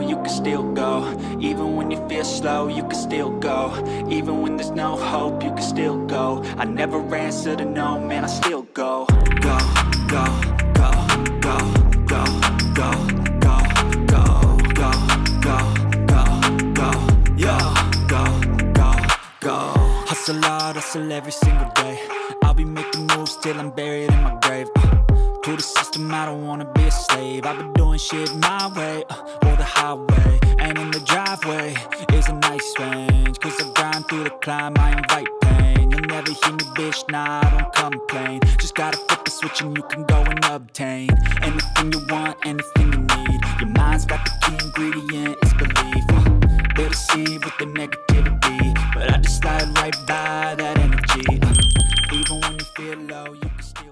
you can still go. Even when you feel slow, you can still go. Even when there's no hope, you can still go. I never answer to no, man, I still go. Go, go, go, go, go, go, go, go, go, go, go, go, yo, go, go, go. Hustle hard, hustle every single day. I'll be making moves till I'm buried in my grave. To the system, I don't wanna be a slave. I've been doing shit my way, or the highway. And in the driveway is a nice range. Cause I grind through the climb, I invite pain. You'll never hear me, bitch, nah, I don't complain. Just gotta flip the switch and you can go and obtain anything you want, anything you need. Your mind's got the key ingredient, it's belief. They'll deceive with the negativity, but I just slide right by that energy. Even when you feel low, you can still